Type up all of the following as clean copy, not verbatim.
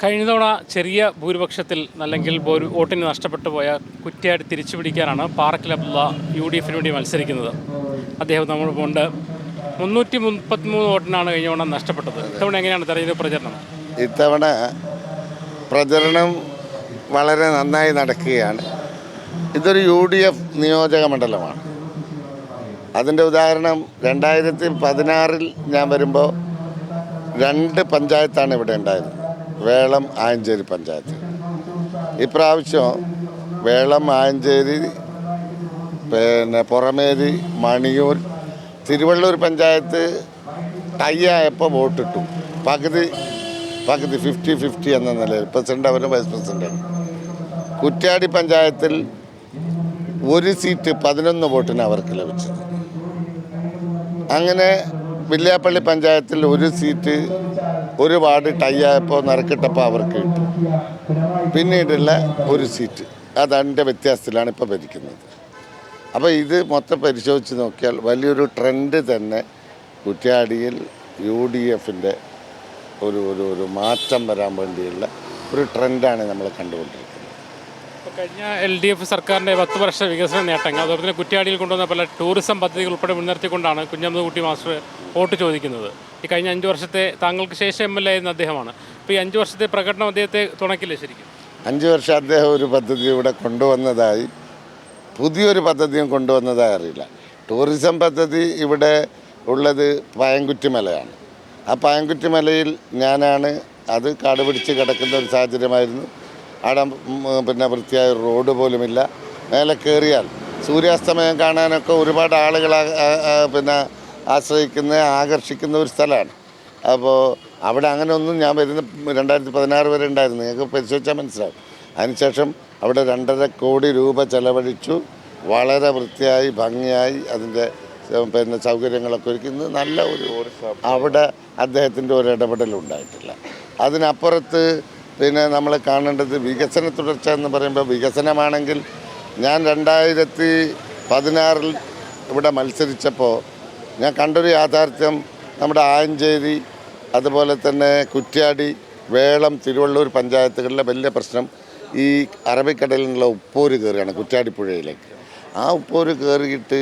കഴിഞ്ഞ തവണ ചെറിയ ഭൂരിപക്ഷത്തിൽ അല്ലെങ്കിൽ വോട്ടിന് നഷ്ടപ്പെട്ടു പോയ കുറ്റ്യാടി തിരിച്ചു പിടിക്കാനാണ് പാറക്കൽ അബ്ദുള്ള UDF വേണ്ടി മത്സരിക്കുന്നത്. അദ്ദേഹം നമ്മളിപ്പോൾ 333 വോട്ടിനാണ് കഴിഞ്ഞ തവണ നഷ്ടപ്പെട്ടത്. ഇത്തവണ എങ്ങനെയാണ് തെരഞ്ഞെടുപ്പ് പ്രചരണം? ഇത്തവണ പ്രചരണം വളരെ നന്നായി നടക്കുകയാണ്. ഇതൊരു UDF നിയോജക മണ്ഡലമാണ്. അതിൻ്റെ ഉദാഹരണം 2016 ഞാൻ വരുമ്പോൾ 2 പഞ്ചായത്താണ് ഇവിടെ ഉണ്ടായിരുന്നത്, വേളം ആയഞ്ചേരി പഞ്ചായത്ത്. ഇപ്രാവശ്യം വേളം ആയഞ്ചേരി, പുറമേരി, മണിയൂർ, തിരുവള്ളൂർ പഞ്ചായത്ത് ടൈ ആയപ്പോൾ വോട്ടിട്ടു. പകുതി 50-50 എന്ന നിലയിൽ പ്രസിഡന്റ് അവരും വൈസ് പ്രസിഡന്റാണ്. കുറ്റ്യാടി പഞ്ചായത്തിൽ ഒരു സീറ്റ് 11 വോട്ടിന് അവർക്ക് ലഭിച്ചത്. അങ്ങനെ വില്യാപ്പള്ളി പഞ്ചായത്തിൽ ഒരു സീറ്റ്, ഒരു വാർഡ് ടൈ ആയപ്പോൾ നറുക്കിട്ടപ്പോൾ അവർക്ക് കിട്ടി. പിന്നീടുള്ള ഒരു സീറ്റ് അതിൻ്റെ വ്യത്യാസത്തിലാണ് ഇപ്പോൾ ഭരിക്കുന്നത്. അപ്പോൾ ഇത് മൊത്തം പരിശോധിച്ച് നോക്കിയാൽ വലിയൊരു ട്രെൻഡ് തന്നെ കുറ്റ്യാടിയിൽ UDFൻ്റെ ഒരു മാറ്റം വരാൻ വേണ്ടിയുള്ള ഒരു ട്രെൻഡാണ് നമ്മൾ കണ്ടുകൊണ്ടിരിക്കുന്നത്. കഴിഞ്ഞ LDF സർക്കാരിൻ്റെ 10 വർഷ വികസന നേട്ടങ്ങൾ, അതുപോലെ തന്നെ കുറ്റ്യാടിയിൽ കൊണ്ടുവന്ന പല ടൂറിസം പദ്ധതികൾ ഉൾപ്പെടെ മുൻനിർത്തിക്കൊണ്ടാണ് കുഞ്ഞമ്മദ് മാസ്റ്റർ വോട്ട് ചോദിക്കുന്നത്. ഈ കഴിഞ്ഞ 5 വർഷത്തെ താങ്കൾക്ക് ശേഷം MLA ആയിരുന്ന അദ്ദേഹമാണ്. ഇപ്പോൾ ഈ 5 വർഷത്തെ പ്രകടനം അദ്ദേഹത്തെ തുണക്കില്ലേ ശരിക്കും? 5 വർഷം അദ്ദേഹം ഒരു പദ്ധതി ഇവിടെ കൊണ്ടുവന്നതായി, പുതിയൊരു പദ്ധതിയും കൊണ്ടുവന്നതായി അറിയില്ല. ടൂറിസം പദ്ധതി ഇവിടെ ഉള്ളത് പയൻകുറ്റിമലയാണ്. ആ പയൻകുറ്റിമലയിൽ ഞാനാണ്, അത് കാട് പിടിച്ച് കിടക്കുന്ന ഒരു സാഹചര്യമായിരുന്നു. അവിടെ വൃത്തിയായ റോഡ് പോലുമില്ല. മേലെ കയറിയാൽ സൂര്യാസ്തമയം കാണാനൊക്കെ ഒരുപാട് ആളുകൾ ആകർഷിക്കുന്ന ഒരു സ്ഥലമാണ്. അപ്പോൾ അവിടെ അങ്ങനെ ഒന്നും ഞാൻ വരുന്ന 2016 വരെ ഉണ്ടായിരുന്നു. നിങ്ങൾക്ക് പരിശോധിച്ചാൽ മനസ്സിലാവും. അതിനുശേഷം അവിടെ 2.5 കോടി രൂപ ചെലവഴിച്ചു. വളരെ വൃത്തിയായി ഭംഗിയായി അതിൻ്റെ സൗകര്യങ്ങളൊക്കെ ഒരുക്കുന്നത് നല്ല അവിടെ അദ്ദേഹത്തിൻ്റെ ഒരു ഇടപെടലുണ്ടായിട്ടില്ല. അതിനപ്പുറത്ത് നമ്മൾ കാണേണ്ടത് വികസന തുടർച്ച എന്ന് പറയുമ്പോൾ, വികസനമാണെങ്കിൽ ഞാൻ 2016 ഇവിടെ മത്സരിച്ചപ്പോൾ ഞാൻ കണ്ടൊരു യാഥാർത്ഥ്യം, നമ്മുടെ ആയഞ്ചേരി, അതുപോലെ തന്നെ കുറ്റ്യാടി, വേളം, തിരുവള്ളൂർ പഞ്ചായത്തുകളിലെ വലിയ പ്രശ്നം ഈ അറബിക്കടലിൽ നിന്നുള്ള ഉപ്പോര് കയറുകയാണ് കുറ്റ്യാടിപ്പുഴയിലേക്ക്. ആ ഉപ്പോര് കയറിയിട്ട്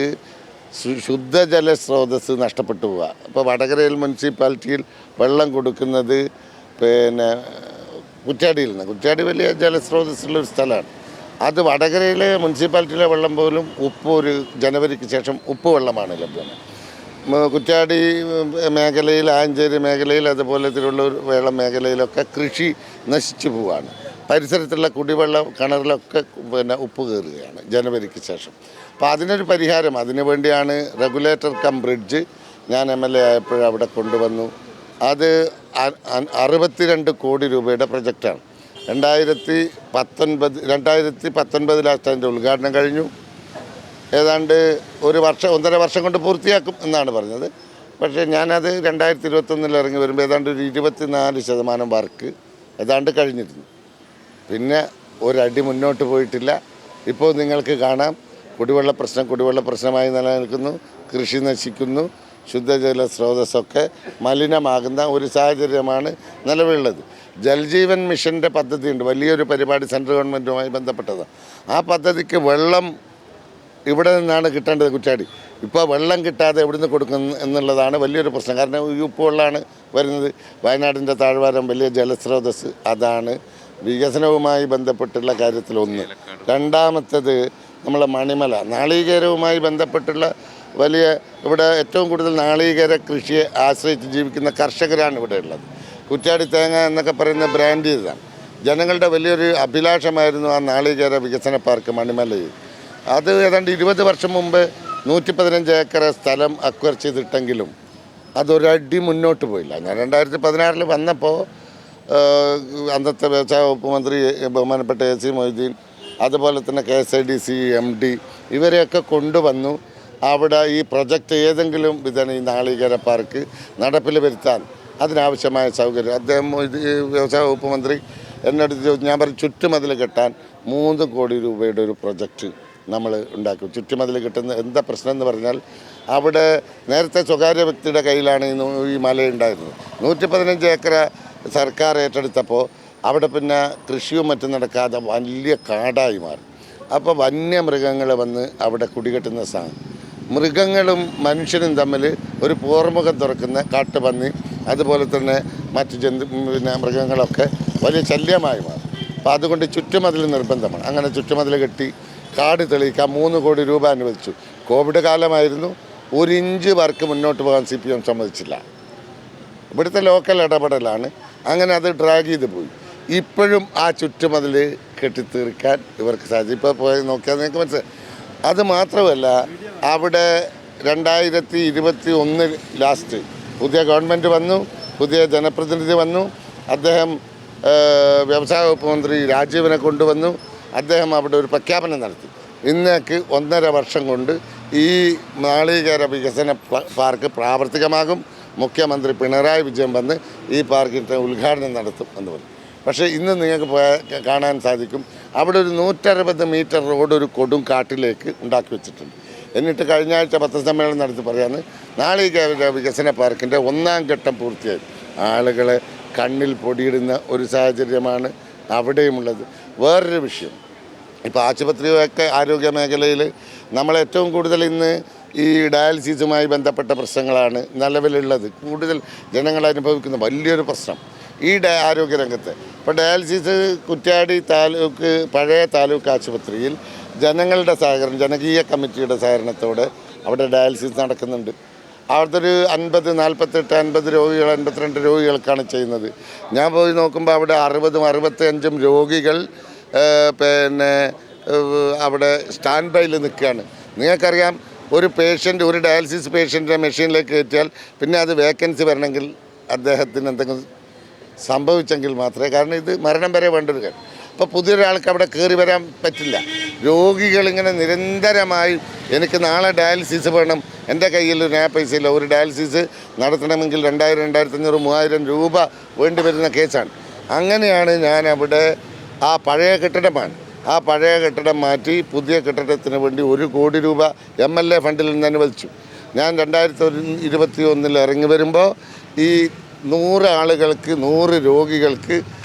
ശുദ്ധജല സ്രോതസ്സ് നഷ്ടപ്പെട്ടു പോവുക. ഇപ്പോൾ വടകരയിൽ മുനിസിപ്പാലിറ്റിയിൽ വെള്ളം കൊടുക്കുന്നത് കുറ്റ്യാടിയിൽ നിന്ന്. കുറ്റ്യാടി വലിയ ജലസ്രോതസ്സുള്ളൊരു സ്ഥലമാണ്. അത് വടകരയിലെ മുനിസിപ്പാലിറ്റിയിലെ വെള്ളം പോലും ഒരു ജനുവരിക്ക് ശേഷം ഉപ്പ് വെള്ളമാണ് ലഭ്യം. കുറ്റ്യാടി മേഖലയിൽ, ആയഞ്ചേരി മേഖലയിൽ, അതുപോലെ തിരുവള്ളൂർ വേളം മേഖലയിലൊക്കെ കൃഷി നശിച്ചു പോവുകയാണ്. പരിസരത്തുള്ള കുടിവെള്ള കിണറിലൊക്കെ ഉപ്പ് കയറുകയാണ് ജനുവരിക്ക് ശേഷം. അപ്പോൾ അതിനൊരു പരിഹാരം, അതിനു വേണ്ടിയാണ് റെഗുലേറ്റർ കം ബ്രിഡ്ജ് ഞാൻ MLA ആയപ്പോഴും അവിടെ കൊണ്ടുവന്നു. അത് 62 കോടി രൂപയുടെ പ്രൊജക്റ്റാണ്. 2019 ലാസ്റ്റ് അതിൻ്റെ ഉദ്ഘാടനം കഴിഞ്ഞു. ഏതാണ്ട് 1.5 വർഷം കൊണ്ട് പൂർത്തിയാക്കും എന്നാണ് പറഞ്ഞത്. പക്ഷേ ഞാനത് 2021 ഇറങ്ങി വരുമ്പോൾ ഏതാണ്ട് ഒരു 24% വർക്ക് ഏതാണ്ട് കഴിഞ്ഞിരുന്നു. പിന്നെ ഒരടി മുന്നോട്ട് പോയിട്ടില്ല. ഇപ്പോൾ നിങ്ങൾക്ക് കാണാം, കുടിവെള്ള പ്രശ്നമായി നിലനിൽക്കുന്നു, കൃഷി നശിക്കുന്നു, ശുദ്ധജല സ്രോതസ്സൊക്കെ മലിനമാകുന്ന ഒരു സാഹചര്യമാണ് നിലവിലുള്ളത്. ജൽജീവൻ മിഷൻ്റെ പദ്ധതിയുണ്ട്, വലിയൊരു പരിപാടി സെൻട്രൽ ഗവൺമെൻറ്റുമായി ബന്ധപ്പെട്ടതാണ്. ആ പദ്ധതിക്ക് വെള്ളം ഇവിടെ നിന്നാണ് കിട്ടേണ്ടത് കുറ്റ്യാടി. ഇപ്പോൾ വെള്ളം കിട്ടാതെ എവിടുന്ന് കൊടുക്കുന്നു എന്നുള്ളതാണ് വലിയൊരു പ്രശ്നം. കാരണം ഈ ഉപ്പ് വെള്ളമാണ് വരുന്നത്. വയനാടിൻ്റെ താഴ്വാരം വലിയ ജലസ്രോതസ്സ്, അതാണ് വികസനവുമായി ബന്ധപ്പെട്ടുള്ള കാര്യത്തിലൊന്ന്. രണ്ടാമത്തേത് നമ്മളെ മണിമല, നാളികേരവുമായി ബന്ധപ്പെട്ടുള്ള വലിയ, ഇവിടെ ഏറ്റവും കൂടുതൽ നാളികേര കൃഷിയെ ആശ്രയിച്ച് ജീവിക്കുന്ന കർഷകരാണ് ഇവിടെ ഉള്ളത്. കുറ്റ്യാടി തേങ്ങ എന്നൊക്കെ പറയുന്ന ബ്രാൻഡ് ചെയ്തതാണ്. ജനങ്ങളുടെ വലിയൊരു അഭിലാഷമായിരുന്നു ആ നാളികേര വികസന പാർക്ക് മണിമലയിൽ. അത് ഏതാണ്ട് 20 വർഷം മുമ്പ് 115 ഏക്കർ സ്ഥലം അക്വയർ ചെയ്തിട്ടെങ്കിലും അതൊരടി മുന്നോട്ട് പോയില്ല. ഞാൻ 2016 വന്നപ്പോൾ അന്നത്തെ വ്യവസായ വകുപ്പ് മന്ത്രി ബഹുമാനപ്പെട്ട AC മൊയ്തീൻ, അതുപോലെ തന്നെ KSIDC MD ഇവരെയൊക്കെ കൊണ്ടുവന്നു. അവിടെ ഈ പ്രൊജക്റ്റ് ഏതെങ്കിലും വിധേന ഈ നാളികേര പാർക്ക് നടപ്പിൽ വരുത്താൻ അതിനാവശ്യമായ സൗകര്യം അദ്ദേഹം, വ്യവസായ വകുപ്പ് മന്ത്രി എന്നോട് ചോദിച്ചു. ഞാൻ പറഞ്ഞു, ചുറ്റുമതിൽ കെട്ടാൻ 3 കോടി രൂപയുടെ ഒരു പ്രൊജക്റ്റ് നമ്മൾ ഉണ്ടാക്കും. ചുറ്റുമതിൽ കിട്ടുന്ന എന്താ പ്രശ്നം എന്ന് പറഞ്ഞാൽ, അവിടെ നേരത്തെ സ്വകാര്യ വ്യക്തിയുടെ കയ്യിലാണ് ഈ മല ഉണ്ടായിരുന്നത്. 115 ഏക്കർ സർക്കാർ ഏറ്റെടുത്തപ്പോൾ അവിടെ പിന്നെ കൃഷിയും മറ്റും നടക്കാതെ വലിയ കാടായി മാറി. അപ്പോൾ വന്യമൃഗങ്ങൾ വന്ന് അവിടെ കുടികെട്ടുന്ന സാധനം, മൃഗങ്ങളും മനുഷ്യനും തമ്മിൽ ഒരു പോർമുഖം തുറക്കുന്ന കാട്ടുപന്നി, അതുപോലെ തന്നെ മറ്റ് പിന്നെ മൃഗങ്ങളൊക്കെ വലിയ ശല്യമായി മാറും. അപ്പോൾ അതുകൊണ്ട് ചുറ്റുമതിൽ നിർബന്ധമാണ്. അങ്ങനെ ചുറ്റുമതിൽ കെട്ടി കാട് തെളിയിക്കാൻ 3 കോടി രൂപ അനുവദിച്ചു. കോവിഡ് കാലമായിരുന്നു. 1 ഇഞ്ച് വർക്ക് മുന്നോട്ട് പോകാൻ CPM സമ്മതിച്ചില്ല. ഇവിടുത്തെ ലോക്കൽ ഇടപെടലാണ്. അങ്ങനെ അത് ഡ്രാഗ് ചെയ്ത് പോയി. ഇപ്പോഴും ആ ചുറ്റുമതിൽ കെട്ടിത്തീർക്കാൻ ഇവർക്ക് സാധിച്ചു. ഇപ്പോൾ പോയി നോക്കിയാൽ നിങ്ങൾക്ക് മനസ്സിലായി. അത് മാത്രമല്ല, അവിടെ 2021 ലാസ്റ്റ് പുതിയ ഗവൺമെൻറ് വന്നു, പുതിയ ജനപ്രതിനിധി വന്നു. അദ്ദേഹം വ്യവസായ വകുപ്പ് മന്ത്രി രാജീവിനെ കൊണ്ടുവന്നു. അദ്ദേഹം അവിടെ ഒരു പ്രഖ്യാപനം നടത്തി. ഇന്നേക്ക് 1.5 വർഷം കൊണ്ട് ഈ നാളികേര വികസന പാർക്ക് പ്രാവർത്തികമാകും. മുഖ്യമന്ത്രി പിണറായി വിജയൻ വന്ന് ഈ പാർക്കിൻ്റെ ഉദ്ഘാടനം നടത്തും എന്ന് പറഞ്ഞു. പക്ഷേ ഇന്ന് നിങ്ങൾക്ക് കാണാൻ സാധിക്കും, അവിടെ ഒരു 160 മീറ്റർ റോഡ് ഒരു കൊടും കാട്ടിലേക്ക് ഉണ്ടാക്കി വെച്ചിട്ടുണ്ട്. എന്നിട്ട് കഴിഞ്ഞ ആഴ്ച പത്രസമ്മേളനം നടത്തി പറയാന്ന് നാളികേര വികസന പാർക്കിൻ്റെ 1ാം ഘട്ടം പൂർത്തിയായി. ആളുകളെ കണ്ണിൽ പൊടിയിടുന്ന ഒരു സാഹചര്യമാണ് അവിടെയുമുള്ളത്. വേറൊരു വിഷയം, ഇപ്പോൾ ആശുപത്രിയൊക്കെ ആരോഗ്യ മേഖലയിൽ നമ്മളേറ്റവും കൂടുതൽ ഇന്ന് ഈ ഡയാലിസിസുമായി ബന്ധപ്പെട്ട പ്രശ്നങ്ങളാണ് നിലവിലുള്ളത്. കൂടുതൽ ജനങ്ങൾ അനുഭവിക്കുന്ന വലിയൊരു പ്രശ്നം ഈ ആരോഗ്യരംഗത്ത്. ഇപ്പോൾ ഡയാലിസിസ് കുറ്റ്യാടി താലൂക്ക് പഴയ താലൂക്ക് ആശുപത്രിയിൽ ജനങ്ങളുടെ സഹകരണം, ജനകീയ കമ്മിറ്റിയുടെ സഹകരണത്തോടെ അവിടെ ഡയാലിസിസ് നടക്കുന്നുണ്ട്. അവിടുത്തെ ഒരു 48 രോഗികൾ 52 രോഗികൾക്കാണ് ചെയ്യുന്നത്. ഞാൻ പോയി നോക്കുമ്പോൾ അവിടെ 60ഉം 65ഉം രോഗികൾ പിന്നെ അവിടെ സ്റ്റാൻഡ് ബൈയിൽ നിൽക്കുകയാണ്. നിങ്ങൾക്കറിയാം, ഒരു പേഷ്യൻ്റ് ഒരു ഡയാലിസിസ് പേഷ്യൻറ്റിനെ മെഷീനിലേക്ക് കയറ്റിയാൽ പിന്നെ അത് വേക്കൻസി വരണമെങ്കിൽ അദ്ദേഹത്തിന് എന്തെങ്കിലും സംഭവിച്ചെങ്കിൽ മാത്രമേ, കാരണം ഇത് മരണം വരെ വേണ്ടൊരു കാര്യം. അപ്പോൾ പുതിയൊരാൾക്ക് അവിടെ കയറി വരാൻ പറ്റില്ല. രോഗികളിങ്ങനെ നിരന്തരമായി എനിക്ക് നാളെ ഡയാലിസിസ് വേണം, എൻ്റെ കയ്യിൽ ഒരു പൈസ ഇല്ല, ഒരു ഡയാലിസിസ് നടത്തണമെങ്കിൽ 2000, 2500, 3000 രൂപ വേണ്ടി വരുന്ന കേസാണ്. അങ്ങനെയാണ് ഞാൻ അവിടെ ആ പഴയ കെട്ടിടമാണ്, ആ പഴയ കെട്ടിടം മാറ്റി പുതിയ കെട്ടിടത്തിന് വേണ്ടി 1 കോടി രൂപ MLA ഫണ്ടിൽ നിന്ന് അനുവദിച്ചു. ഞാൻ 2021 ഇറങ്ങി വരുമ്പോൾ ഈ 100 ആളുകൾക്ക് 100 രോഗികൾക്ക്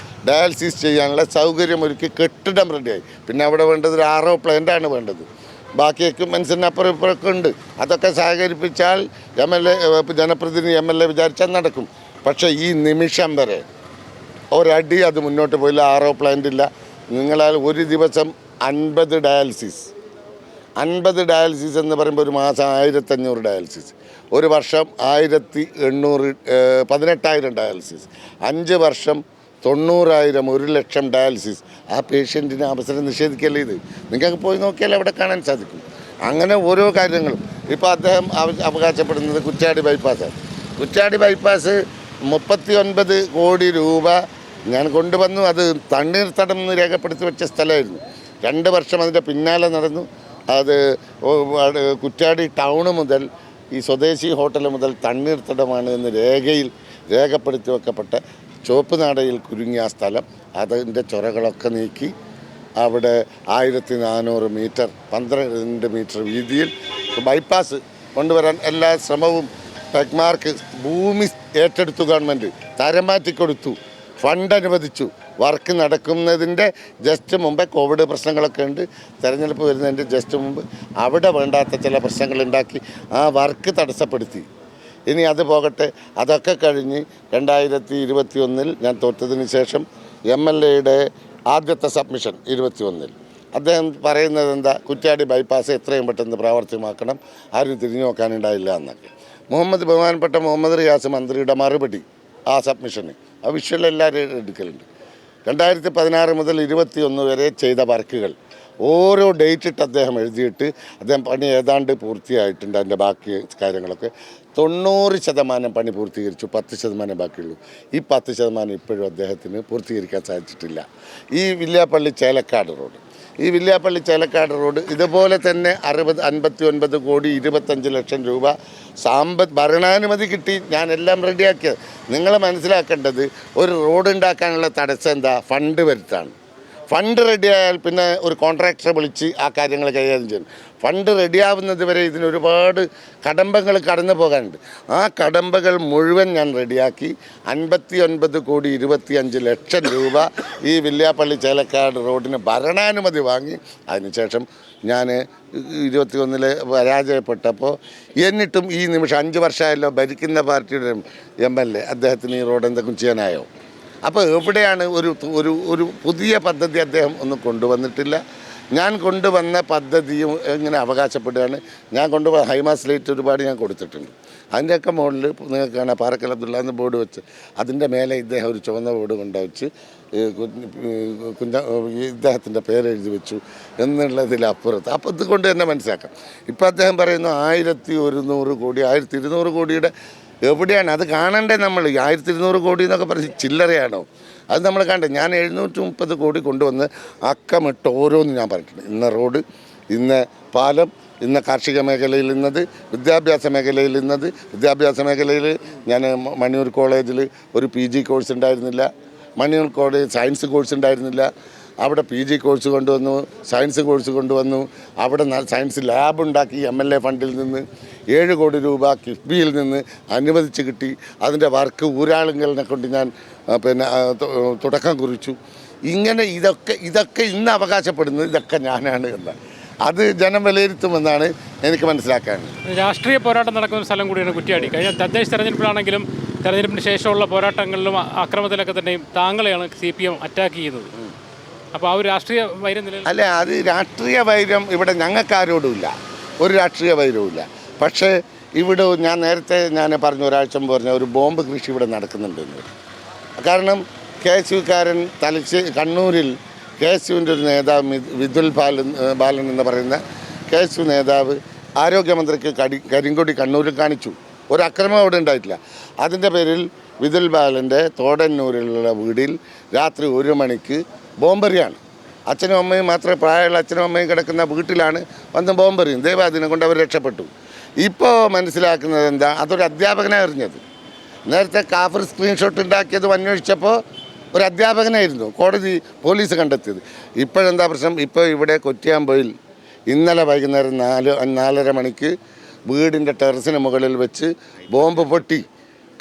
ഡയാലിസിസ് ചെയ്യാനുള്ള സൗകര്യമൊരുക്കി കെട്ടിടം റെഡിയായി. പിന്നെ അവിടെ വേണ്ടത് ഒരു RO പ്ലാന്റാണ് വേണ്ടത്. ബാക്കി എക്യുപ്മെൻസിന് അപ്പുറം ഇപ്പുറമൊക്കെ ഉണ്ട്. അതൊക്കെ സഹകരിപ്പിച്ചാൽ ജനപ്രതിനിധി MLA വിചാരിച്ചാൽ നടക്കും. പക്ഷേ ഈ നിമിഷം വരെ ഒരടി അത് മുന്നോട്ട് പോയില്ല. RO പ്ലാന്റ് ഇല്ല. നിങ്ങളാൽ ഒരു ദിവസം 50 ഡയാലിസിസ് എന്ന് പറയുമ്പോൾ ഒരു മാസം 1500 ഡയാലിസിസ്, ഒരു വർഷം 1800, 18,000 ഡയാലിസിസ്, 5 വർഷം 90,000, 1 ലക്ഷം ഡയാലിസിസ്. ആ പേഷ്യൻറ്റിന് അവസരം നിഷേധിക്കല്ലേ ഇത്? നിങ്ങൾക്ക് പോയി നോക്കിയാൽ അവിടെ കാണാൻ സാധിക്കും. അങ്ങനെ ഓരോ കാര്യങ്ങളും. ഇപ്പോൾ അദ്ദേഹം അവകാശപ്പെടുന്നത് കുറ്റ്യാടി ബൈപ്പാസാണ്. കുറ്റ്യാടി ബൈപ്പാസ് 39 കോടി രൂപ ഞാൻ കൊണ്ടുവന്നു. അത് തണ്ണീർത്തടം എന്ന് രേഖപ്പെടുത്തി വെച്ച സ്ഥലമായിരുന്നു. 2 വർഷം അതിൻ്റെ പിന്നാലെ നടന്നു. അത് കുറ്റ്യാടി ടൗണ് മുതൽ ഈ സ്വദേശി ഹോട്ടൽ മുതൽ തണ്ണീർത്തടമാണ് എന്ന് രേഖപ്പെടുത്തി വെക്കപ്പെട്ട ചുവപ്പ് നാടയിൽ കുരുങ്ങിയ ആ സ്ഥലം, അതിൻ്റെ ചൊരകളൊക്കെ നീക്കി അവിടെ 1400 മീറ്റർ 12 മീറ്റർ വീതിയിൽ ബൈപ്പാസ് കൊണ്ടുവരാൻ എല്ലാ ശ്രമവും ടെക്മാർക്ക് ഭൂമി ഏറ്റെടുത്തു, ഗവൺമെൻറ് തരം മാറ്റിക്കൊടുത്തു, ഫണ്ട് അനുവദിച്ചു. വർക്ക് നടക്കുന്നതിൻ്റെ ജസ്റ്റ് മുമ്പേ കോവിഡ് പ്രശ്നങ്ങളൊക്കെ ഉണ്ട്. തെരഞ്ഞെടുപ്പ് വരുന്നതിൻ്റെ ജസ്റ്റ് മുമ്പ് അവിടെ വേണ്ടാത്ത ചില പ്രശ്നങ്ങളുണ്ടാക്കി ആ വർക്ക് തടസ്സപ്പെടുത്തി. ഇനി അത് പോകട്ടെ. അതൊക്കെ കഴിഞ്ഞ് 2021 ഞാൻ തോറ്റതിന് ശേഷം MLAയുടെ ആദ്യത്തെ സബ്മിഷൻ 21 അദ്ദേഹം പറയുന്നത് എന്താ, കുറ്റ്യാടി ബൈപ്പാസ് എത്രയും പെട്ടെന്ന് പ്രാവർത്തികമാക്കണം, ആരും തിരിഞ്ഞു നോക്കാനുണ്ടായില്ല എന്നൊക്കെ. ബഹുമാനപ്പെട്ട മുഹമ്മദ് റിയാസ് മന്ത്രിയുടെ മറുപടി ആ സബ്മിഷന് ആ വിഷ്വൽ എല്ലാവരും എടുക്കലുണ്ട്. 2016 മുതൽ 21 വരെ ചെയ്ത വർക്കുകൾ ഓരോ ഡേറ്റ് ഇട്ട് അദ്ദേഹം എഴുതിയിട്ട് അദ്ദേഹം പണി ഏതാണ്ട് പൂർത്തിയായിട്ടുണ്ട്. അതിൻ്റെ ബാക്കി കാര്യങ്ങളൊക്കെ 90% പണി പൂർത്തീകരിച്ചു, 10% ബാക്കിയുള്ളൂ. ഈ 10% ഇപ്പോഴും അദ്ദേഹത്തിന് പൂർത്തീകരിക്കാൻ സാധിച്ചിട്ടില്ല. ഈ വില്യാപ്പള്ളി ചേലക്കാട് റോഡ് ഇതുപോലെ തന്നെ 59 കോടി 25 ലക്ഷം രൂപ ഭരണാനുമതി കിട്ടി. ഞാൻ എല്ലാം റെഡിയാക്കിയത്. നിങ്ങൾ മനസ്സിലാക്കേണ്ടത്, ഒരു റോഡ് ഉണ്ടാക്കാനുള്ള തടസ്സം എന്താ? ഫണ്ട് വരുത്താണ്. ഫണ്ട് റെഡിയായാൽ പിന്നെ ഒരു കോൺട്രാക്ടറെ വിളിച്ച് ആ കാര്യങ്ങൾ കൈകാര്യം ചെയ്യണം. ഫണ്ട് റെഡിയാവുന്നത് വരെ ഇതിനൊരുപാട് കടമ്പകൾ കടന്നു പോകാനുണ്ട്. ആ കടമ്പകൾ മുഴുവൻ ഞാൻ റെഡിയാക്കി 59,25,00,000 രൂപ ഈ വില്യാപ്പള്ളി ചേലക്കാട് റോഡിന് ഭരണാനുമതി വാങ്ങി. അതിനുശേഷം ഞാൻ 21 പരാജയപ്പെട്ടപ്പോൾ എന്നിട്ടും ഈ നിമിഷം 5 വർഷമായല്ലോ ഭരിക്കുന്ന പാർട്ടിയുടെ MLA, അദ്ദേഹത്തിന് ഈ റോഡ് എന്തെങ്കിലും ചെയ്യാനായോ? അപ്പോൾ എവിടെയാണ് ഒരു പുതിയ പദ്ധതി അദ്ദേഹം ഒന്നും കൊണ്ടുവന്നിട്ടില്ല. ഞാൻ കൊണ്ടുവന്ന പദ്ധതിയും ഇങ്ങനെ അവകാശപ്പെടുകയാണ്. ഞാൻ കൊണ്ടുവന്ന ഹൈമാസ് ലൈറ്റ് ഒരുപാട് ഞാൻ കൊടുത്തിട്ടുണ്ട്. അതിൻ്റെയൊക്കെ മുകളിൽ നിങ്ങൾക്ക് കാണാം പാറക്കൽ അബ്ദുള്ള എന്ന് ബോർഡ് വെച്ച്, അതിൻ്റെ മേലെ ഇദ്ദേഹം ഒരു ചുവന്ന ബോർഡ് കൊണ്ടുവച്ച് ഇദ്ദേഹത്തിൻ്റെ പേരെഴുതി വെച്ചു എന്നുള്ളതിലപ്പുറത്ത്. അപ്പോൾ ഇതുകൊണ്ട് തന്നെ മനസ്സിലാക്കാം. ഇപ്പോൾ അദ്ദേഹം പറയുന്നു 1100 കോടി 1200 കോടിയുടെ എവിടെയാണ് അത് കാണണ്ടേ? നമ്മൾ 1200 കോടി എന്നൊക്കെ പറഞ്ഞ് ചില്ലറയാണോ? അത് നമ്മൾ കണ്ടേ. ഞാൻ 730 കോടി കൊണ്ടുവന്ന് അക്കമിട്ട് ഓരോന്നും ഞാൻ പറഞ്ഞിട്ടുണ്ട്. ഇന്ന റോഡ്, ഇന്ന പാലം, ഇന്ന കാർഷിക മേഖലയിൽ ഇന്നത്, വിദ്യാഭ്യാസ മേഖലയിൽ ഇന്നത്. വിദ്യാഭ്യാസ മേഖലയിൽ ഞാൻ മണിയൂർ കോളേജിൽ ഒരു PG കോഴ്സ് ഉണ്ടായിരുന്നില്ല. മണിയൂർ കോളേജ് സയൻസ് കോഴ്സ് ഉണ്ടായിരുന്നില്ല. അവിടെ PG കോഴ്സ് കൊണ്ടുവന്നു, സയൻസ് കോഴ്സ് കൊണ്ടുവന്നു. അവിടെ സയൻസ് ലാബ് ഉണ്ടാക്കി. MLA ഫണ്ടിൽ നിന്ന് 7 കോടി രൂപ കിഫ്ബിയിൽ നിന്ന് അനുവദിച്ച് കിട്ടി. അതിൻ്റെ വർക്ക് ഊരാളുകളിനെ കൊണ്ട് ഞാൻ തുടക്കം കുറിച്ചു. ഇങ്ങനെ ഇതൊക്കെ ഇന്ന് അവകാശപ്പെടുന്നത് ഇതൊക്കെ ഞാനാണ് എന്ന് അത് ജനം വിലയിരുത്തുമെന്നാണ് എനിക്ക് മനസ്സിലാക്കാനുള്ളത്. രാഷ്ട്രീയ പോരാട്ടം നടക്കുന്ന ഒരു സ്ഥലം കൂടിയാണ് കുറ്റ്യാടി. കഴിഞ്ഞ തദ്ദേശ തെരഞ്ഞെടുപ്പിലാണെങ്കിലും തെരഞ്ഞെടുപ്പിന് ശേഷമുള്ള പോരാട്ടങ്ങളിലും അക്രമത്തിലൊക്കെ തന്നെയും താങ്കളെയാണ് CPM അറ്റാക്ക് ചെയ്യുന്നത്. അപ്പോൾ ആ ഒരു രാഷ്ട്രീയ വൈരം അല്ല, അത് രാഷ്ട്രീയ വൈരം ഇവിടെ ഞങ്ങൾക്കാരോടുമില്ല, ഒരു രാഷ്ട്രീയ വൈരവുമില്ല. പക്ഷേ ഇവിടെ നേരത്തെ പറഞ്ഞു, ഒരാഴ്ച മുമ്പ് പറഞ്ഞ ഒരു ബോംബ് കൃഷി ഇവിടെ നടക്കുന്നുണ്ടെന്ന്. കാരണം KSUക്കാരൻ കണ്ണൂരിൽ KSUവിൻ്റെ ഒരു നേതാവ് വിദുൽ ബാലൻ എന്ന് പറയുന്ന KSU നേതാവ് ആരോഗ്യമന്ത്രിക്ക് കരിങ്കൊടി കണ്ണൂരിൽ കാണിച്ചു. ഒരു അക്രമം അവിടെ ഉണ്ടായിട്ടില്ല. അതിൻ്റെ പേരിൽ വിദുൽ ബാലൻ്റെ തോടന്നൂരിലുള്ള വീടിൽ രാത്രി 1 മണിക്ക് ബോംബെറിയാണ്. അച്ഛനും അമ്മയും മാത്രമേ പ്രായമുള്ള അച്ഛനും അമ്മയും കിടക്കുന്ന വീട്ടിലാണ് വന്ന് ബോംബെറിയും. ദൈവാധീനം കൊണ്ട് അവർ രക്ഷപ്പെട്ടു. ഇപ്പോൾ മനസ്സിലാക്കുന്നത് എന്താ? അതൊരു അധ്യാപകനെ എറിഞ്ഞത്. നേരത്തെ കാഫർ സ്ക്രീൻഷോട്ട് ഉണ്ടാക്കിയതും അന്വേഷിച്ചപ്പോൾ ഒരു അധ്യാപകനായിരുന്നു കോടതി പോലീസ് കണ്ടെത്തിയത്. ഇപ്പോഴെന്താ പ്രശ്നം? ഇപ്പോൾ ഇവിടെ കൊറ്റിയാമ്പൊയിൽ ഇന്നലെ വൈകുന്നേരം 4:30 മണിക്ക് വീടിൻ്റെ ടെറസിന് മുകളിൽ വെച്ച് ബോംബ് പൊട്ടി.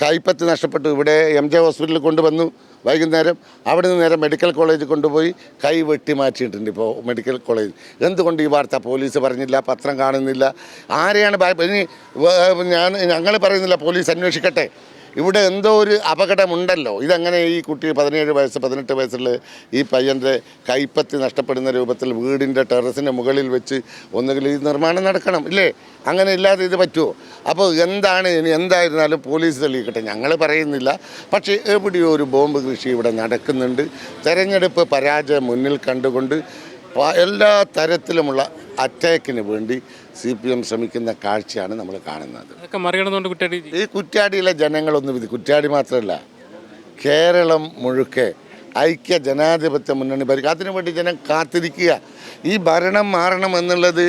കൈപ്പത്തി നഷ്ടപ്പെട്ടു. ഇവിടെ MJ ഹോസ്പിറ്റലിൽ കൊണ്ടുവന്നു വൈകുന്നേരം. അവിടെ നിന്ന് നേരെ മെഡിക്കൽ കോളേജിൽ കൊണ്ടുപോയി കൈ വെട്ടി മാറ്റിയിട്ടുണ്ട് ഇപ്പോൾ മെഡിക്കൽ കോളേജ്. എന്തുകൊണ്ട് ഈ വാർത്ത പോലീസ് പറഞ്ഞില്ല, പത്രം കാണുന്നില്ല? ആരെയാണ് ഇനി ഞങ്ങൾ പറയുന്നില്ല, പോലീസ് അന്വേഷിക്കട്ടെ. ഇവിടെ എന്തോ ഒരു അപകടമുണ്ടല്ലോ. ഇതങ്ങനെ ഈ കുട്ടി 17 വയസ്സ് 18 വയസ്സുള്ള ഈ പയ്യൻ്റെ കൈപ്പത്തി നഷ്ടപ്പെടുന്ന രൂപത്തിൽ വീടിൻ്റെ ടെറസിന് മുകളിൽ വെച്ച് ഒന്നുകിൽ ഈ നിർമ്മാണം നടക്കണം, ഇല്ലേ? അങ്ങനെ ഇല്ലാതെ ഇത് പറ്റുമോ? അപ്പോൾ എന്താണ് ഇനി? എന്തായിരുന്നാലും പോലീസ് തെളിയിക്കട്ടെ, ഞങ്ങൾ പറയുന്നില്ല. പക്ഷേ എവിടെയോ ഒരു ബോംബ് കൃഷി ഇവിടെ നടക്കുന്നുണ്ട്. തെരഞ്ഞെടുപ്പ് പരാജയം മുന്നിൽ കണ്ടുകൊണ്ട് എല്ലാ തരത്തിലുമുള്ള അറ്റാക്കിന് വേണ്ടി CPM ശ്രമിക്കുന്ന കാഴ്ചയാണ് നമ്മൾ കാണുന്നത്. ഈ കുറ്റ്യാടിയിലെ ജനങ്ങളൊന്നും കുറ്റ്യാടി മാത്രമല്ല, കേരളം മുഴുക്കെ ഐക്യ ജനാധിപത്യ മുന്നണി ഭരിക്കുക. അതിനുവേണ്ടി ജനം കാത്തിരിക്കുക. ഈ ഭരണം മാറണം എന്നുള്ളത്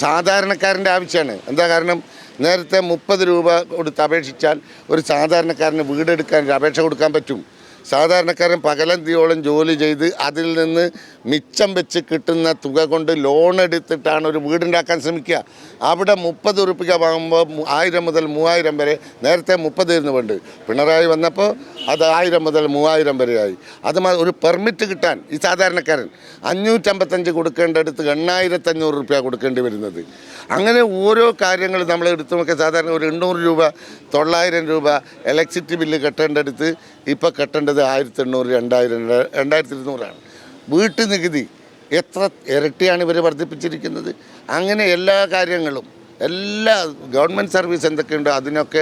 സാധാരണക്കാരൻ്റെ ആവശ്യമാണ്. എന്താ കാരണം? നേരത്തെ 30 രൂപ കൊടുത്ത് അപേക്ഷിച്ചാൽ ഒരു സാധാരണക്കാരന് വീടെടുക്കാൻ ഒരു അപേക്ഷ കൊടുക്കാൻ പറ്റും. സാധാരണക്കാരൻ പകലന്തിയോളം ജോലി ചെയ്ത് അതിൽ നിന്ന് മിച്ചം വെച്ച് കിട്ടുന്ന തുക കൊണ്ട് ലോൺ എടുത്തിട്ടാണ് ഒരു വീടുണ്ടാക്കാൻ ശ്രമിക്കുക. അവിടെ 30 ഉറുപ്പിക വാങ്ങുമ്പോൾ 1000 മുതൽ 3000 വരെ. നേരത്തെ 30 ആയിരുന്നു പണ്ട്. പിണറായി വന്നപ്പോൾ അത് 1000 മുതൽ 3000 വരെയായി. അത് ഒരു പെർമിറ്റ് കിട്ടാൻ ഈ സാധാരണക്കാരൻ 555 കൊടുക്കേണ്ടടുത്ത് 8500 രൂപ കൊടുക്കേണ്ടി വരുന്നത്. അങ്ങനെ ഓരോ കാര്യങ്ങൾ നമ്മൾ എടുത്തു നോക്കിയാൽ സാധാരണ ഒരു 800 രൂപ 900 രൂപ ഇലക്ട്രിസിറ്റി ബില്ല് കെട്ടേണ്ടടുത്ത് ഇപ്പോൾ കെട്ടേണ്ടത് 1800, 2000, 2200 വീട്ടു നികുതി എത്ര ഇരട്ടിയാണ് ഇവർ വർദ്ധിപ്പിച്ചിരിക്കുന്നത്. അങ്ങനെ എല്ലാ കാര്യങ്ങളും, എല്ലാ ഗവൺമെൻറ് സർവീസ് എന്തൊക്കെയുണ്ടോ അതിനൊക്കെ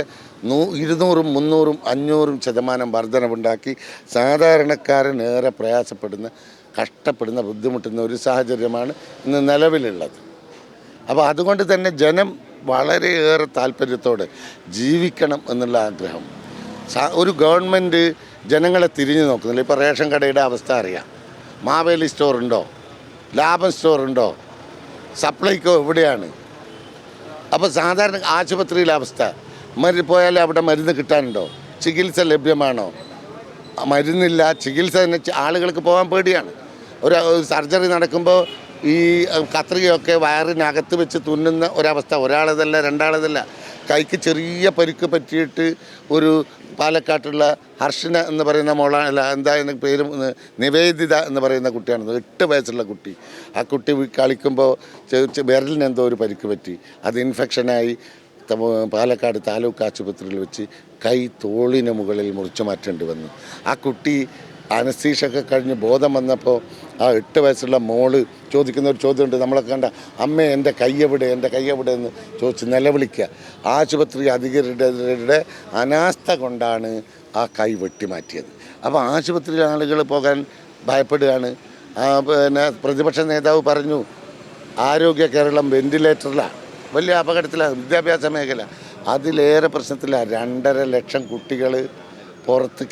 200, 300, 500% വർധനവുണ്ടാക്കി സാധാരണക്കാരൻ ഏറെ പ്രയാസപ്പെടുന്ന, കഷ്ടപ്പെടുന്ന, ബുദ്ധിമുട്ടുന്ന ഒരു സാഹചര്യമാണ് ഇന്ന് നിലവിലുള്ളത്. അപ്പോൾ അതുകൊണ്ട് തന്നെ ജനം വളരെയേറെ താല്പര്യത്തോടെ ജീവിക്കണം എന്നുള്ള ആഗ്രഹം. ഒരു ഗവൺമെൻറ് ജനങ്ങളെ തിരിഞ്ഞു നോക്കുന്നില്ല. ഇപ്പോൾ റേഷൻ കടയുടെ അവസ്ഥ അറിയാം. മാവേലി സ്റ്റോറുണ്ടോ? ലാഭം സ്റ്റോറുണ്ടോ? സപ്ലൈക്കോ എവിടെയാണ്? അപ്പോൾ സാധാരണ ആശുപത്രിയിലെ അവസ്ഥ, പോയാൽ അവിടെ മരുന്ന് കിട്ടാനുണ്ടോ? ചികിത്സ ലഭ്യമാണോ? മരുന്നില്ല, ചികിത്സ തന്നെ ആളുകൾക്ക് പോകാൻ പേടിയാണ്. ഒരു സർജറി നടക്കുമ്പോൾ ഈ കത്രികയൊക്കെ വയറിനകത്ത് വെച്ച് തുന്നുന്ന ഒരവസ്ഥ. ഒരാളതല്ല, രണ്ടാളതല്ല. കൈക്ക് ചെറിയ പരിക്ക് പറ്റിയിട്ട് ഒരു പാലക്കാട്ടുള്ള ഹർഷന എന്ന് പറയുന്ന അല്ല എന്താ പേര്, നിവേദിത എന്ന് പറയുന്ന കുട്ടിയാണ്, 8 വയസ്സുള്ള കുട്ടി. ആ കുട്ടി കളിക്കുമ്പോൾ വിരലിന് എന്തോ ഒരു പരിക്ക് പറ്റി. അത് ഇൻഫെക്ഷനായി പാലക്കാട് താലൂക്ക് ആശുപത്രിയിൽ വെച്ച് കൈ തോളിന് മുകളിൽ മുറിച്ചു മാറ്റേണ്ടി വന്നു. ആ കുട്ടി അനസ്തീഷൊക്കെ കഴിഞ്ഞ് ബോധം വന്നപ്പോൾ ആ 8 വയസ്സുള്ള മോള് ചോദിക്കുന്ന ഒരു ചോദ്യമുണ്ട്, നമ്മളൊക്കെ കണ്ട അമ്മേ എൻ്റെ കയ്യെവിടെ എന്ന് ചോദിച്ച് നിലവിളിക്കുക. ആശുപത്രി അധികൃതരുടെ അനാസ്ഥ കൊണ്ടാണ് ആ കൈ വെട്ടിമാറ്റിയത്. അപ്പോൾ ആശുപത്രിയിൽ ആളുകൾ പോകാൻ ഭയപ്പെടുകയാണ്. പിന്നെ പ്രതിപക്ഷ നേതാവ് പറഞ്ഞു ആരോഗ്യ കേരളം വെന്റിലേറ്ററിലാണ്, വലിയ അപകടത്തിലാണ്, വിദ്യാഭ്യാസ മേഖല അതിലേറെ പ്രശ്നത്തിലാണ്. 2.5 ലക്ഷം കുട്ടികൾ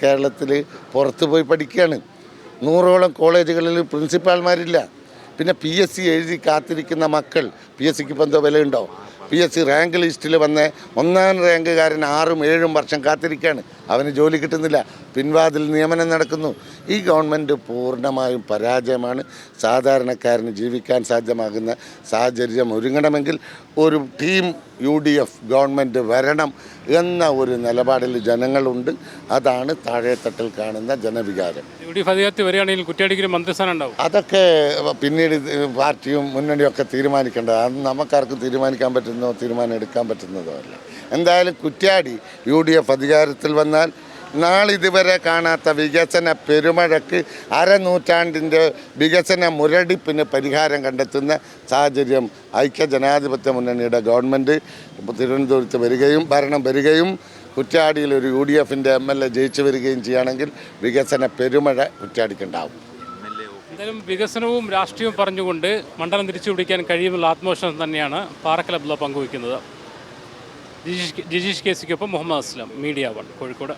കേരളത്തിൽ പുറത്ത് പോയി പഠിക്കുകയാണ്. 100ഓളം കോളേജുകളിൽ പ്രിൻസിപ്പാൾമാരില്ല. പിന്നെ PSC എഴുതി കാത്തിരിക്കുന്ന മക്കൾ, PSCക്ക് ഇപ്പോൾ എന്തോ വിലയുണ്ടോ? PSC റാങ്ക് ലിസ്റ്റിൽ വന്ന് 1ാം റാങ്കുകാരൻ 6ഉം 7ഉം വർഷം കാത്തിരിക്കുകയാണ്, അവന് ജോലി കിട്ടുന്നില്ല, പിൻവാതിൽ നിയമനം നടക്കുന്നു. ഈ ഗവൺമെൻറ് പൂർണ്ണമായും പരാജയമാണ്. സാധാരണക്കാരന് ജീവിക്കാൻ സാധ്യമാകുന്ന സാഹചര്യം ഒരുങ്ങണമെങ്കിൽ ഒരു ടീം UDF ഗവൺമെൻറ് വരണം എന്ന ഒരു നിലപാടിൽ ജനങ്ങളുണ്ട്. അതാണ് താഴെത്തട്ടിൽ കാണുന്ന ജനവികാരം. UDF അധികാരത്തിൽ വരികയാണെങ്കിൽ കുറ്റ്യാടിക്ക് മന്ത്രിസ്ഥാനം ഉണ്ടാവും. അതൊക്കെ പിന്നീട് പാർട്ടിയും മുന്നണിയും ഒക്കെ തീരുമാനിക്കേണ്ടത്. അത് നമുക്കാർക്കും തീരുമാനിക്കാൻ പറ്റുന്നതോ തീരുമാനം എടുക്കാൻ പറ്റുന്നതോ അല്ല. എന്തായാലും കുറ്റ്യാടി UDF അധികാരത്തിൽ വന്നാൽ നാളിതുവരെ കാണാത്ത വികസന പെരുമഴയ്ക്ക് അരനൂറ്റാണ്ടിൻ്റെ വികസന മുരടിപ്പിന് പരിഹാരം കണ്ടെത്തുന്ന സാഹചര്യം ഐക്യജനാധിപത്യ മുന്നണിയുടെ ഗവൺമെൻറ് തിരുവനന്തപുരത്ത് വരികയും ഭരണം വരികയും കുറ്റ്യാടിയിൽ ഒരു UDFൻ്റെ MLA ജയിച്ചു വരികയും ചെയ്യുകയാണെങ്കിൽ വികസന പെരുമഴ കുറ്റ്യാടിക്കുണ്ടാവും. എന്തായാലും വികസനവും രാഷ്ട്രീയവും പറഞ്ഞുകൊണ്ട് മണ്ഡലം തിരിച്ചുപിടിക്കാൻ കഴിയുമെന്നുള്ള ആത്മവിശ്വാസം തന്നെയാണ് പാറക്കൽ അബ്ദുള്ള പങ്കുവയ്ക്കുന്നത്. ജിജീഷ് KC-ക്കൊപ്പം മുഹമ്മദ് അസ്ലം, മീഡിയ 1 കോഴിക്കോട്.